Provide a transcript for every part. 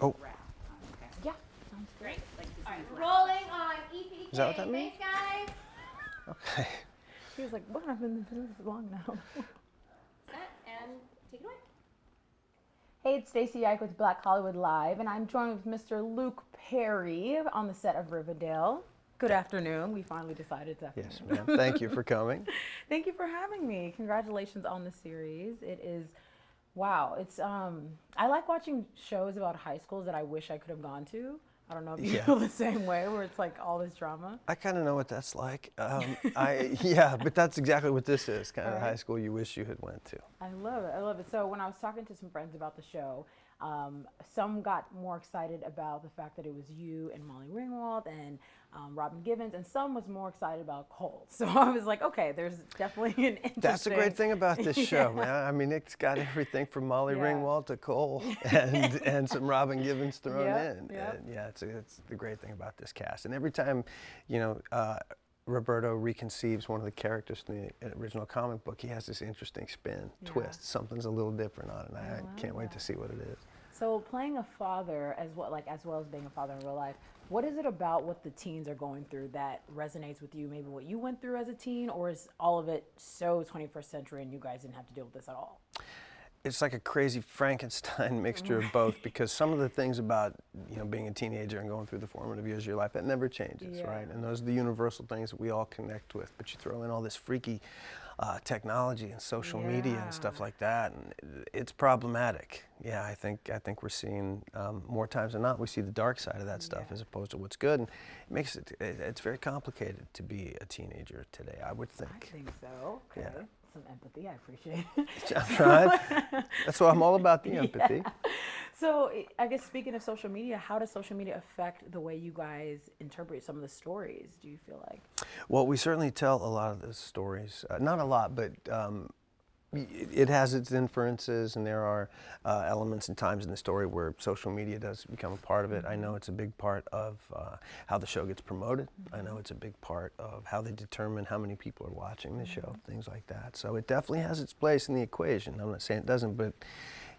Oh. wrap. Okay. Yeah, sounds great. Like All right, rolling on EPK. Is that what that means? Thanks, guys. Okay. He was like, what? I've been doing this long now. Set and take it away. Hey, it's Stacy Ike with Black Hollywood Live, and I'm joined with Mr. Luke Perry on the set of Riverdale. Good afternoon. We finally decided to. Yes, ma'am. Thank you for coming. Thank you for having me. Congratulations on the series. It is, wow. It's I like watching shows about high schools that I wish I could have gone to. I don't know if you feel the same way, where it's like all this drama. I kind of know what that's like. Yeah, but that's exactly what this is, kind of high school you wish you had went to. I love it. I love it. So when I was talking to some friends about the show, some got more excited about the fact that it was you and Molly Ringwald and Robin Givens, and some was more excited about Cole. So I was like, okay, there's definitely an interesting... That's the great thing about this show, man. I mean, it's got everything from Molly Ringwald to Cole and some Robin Givens thrown in. Yep. And yeah, it's the great thing about this cast. And every time, you know, Roberto reconceives one of the characters in the original comic book, he has this interesting spin, twist. Something's a little different on it, and I can't wait to see what it is. So playing a father as well as being a father in real life, what is it about what the teens are going through that resonates with you? Maybe what you went through as a teen, or is all of it so 21st century and you guys didn't have to deal with this at all? It's like a crazy Frankenstein mixture of both, because some of the things about, you know, being a teenager and going through the formative years of your life, that never changes, right? And those are the universal things that we all connect with. But you throw in all this freaky technology and social media and stuff like that, and it's problematic. Yeah, I think we're seeing more times than not, we see the dark side of that stuff as opposed to what's good, and it makes it's very complicated to be a teenager today, I would think. I think so. Okay. Yeah. Some empathy, I appreciate it. I'm trying. That's what I'm all about, the empathy. So I guess speaking of social media, how does social media affect the way you guys interpret some of the stories, do you feel like? Well, we certainly tell a lot of the stories. Not a lot, but it has its inferences, and there are elements and times in the story where social media does become a part of it. I know it's a big part of how the show gets promoted. I know it's a big part of how they determine how many people are watching the show, things like that. So it definitely has its place in the equation. I'm not saying it doesn't, but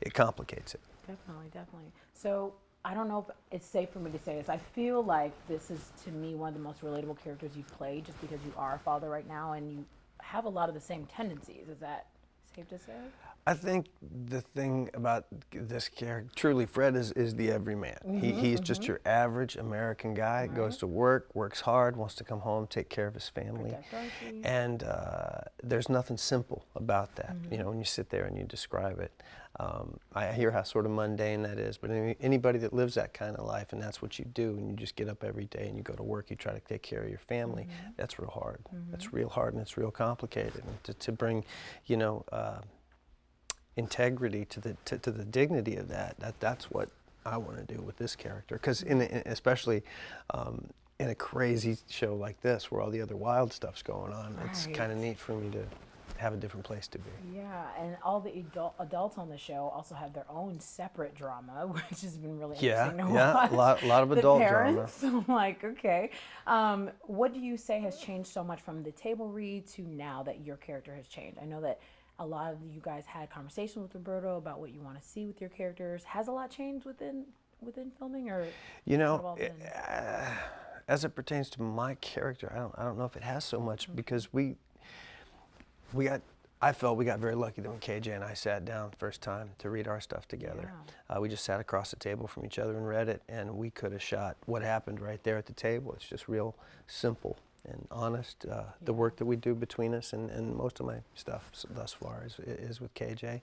it complicates it. Definitely, definitely. So I don't know if it's safe for me to say this. I feel like this is, to me, one of the most relatable characters you've played, just because you are a father right now and you have a lot of the same tendencies. Is that safe to say? I think the thing about this character, truly Fred, is the everyman. He's just your average American guy, goes to work, works hard, wants to come home, take care of his family. And there's nothing simple about that, you know, when you sit there and you describe it. I hear how sort of mundane that is, but anybody that lives that kind of life and that's what you do, and you just get up every day and you go to work, you try to take care of your family, that's real hard. That's real hard, and it's real complicated. And to bring, you know, integrity to the dignity of that's what I want to do with this character, because especially in a crazy show like this where all the other wild stuff's going on, it's kind of neat for me to have a different place to be. Yeah, and all the adults on the show also have their own separate drama, which has been really interesting to watch. A lot of adult drama. So I'm like, okay. What do you say has changed so much from the table read to now that your character has changed? I know that a lot of you guys had conversations with Roberto about what you want to see with your characters. Has a lot changed within filming, or you know, as it pertains to my character, I don't know if it has so much, because I felt we got very lucky that when KJ and I sat down first time to read our stuff together, we just sat across the table from each other and read it, and we could have shot what happened right there at the table. It's just real simple and honest. The work that we do between us, and most of my stuff thus far is with KJ.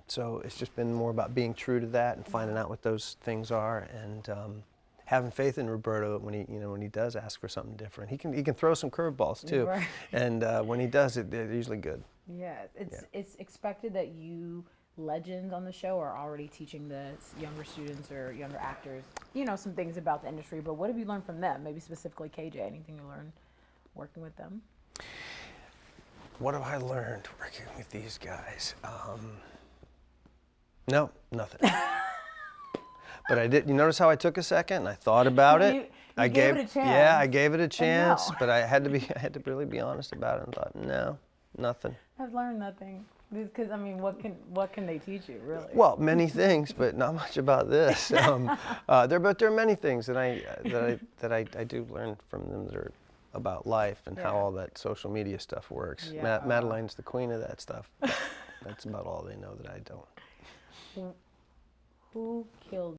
So it's just been more about being true to that and finding out what those things are, and having faith in Roberto that when he does ask for something different, he can throw some curveballs too, and when he does it, they're usually good. Yeah, it's expected that you legends on the show are already teaching the younger students or younger actors, you know, some things about the industry. But what have you learned from them? Maybe specifically KJ. Anything you learned working with them? What have I learned working with these guys? No, nothing. But I did. You notice how I took a second and I thought about it. I gave it a chance. Yeah, I gave it a chance, but I had to really be honest about it and thought, no, nothing. I've learned nothing. Because I mean, what can they teach you, really? Well, many things, but not much about this. But there are many things that I do learn from them that are about life and how Yeah. all that social media stuff works. Yeah. Madeline's the queen of that stuff. That's about all they know that I don't. Who killed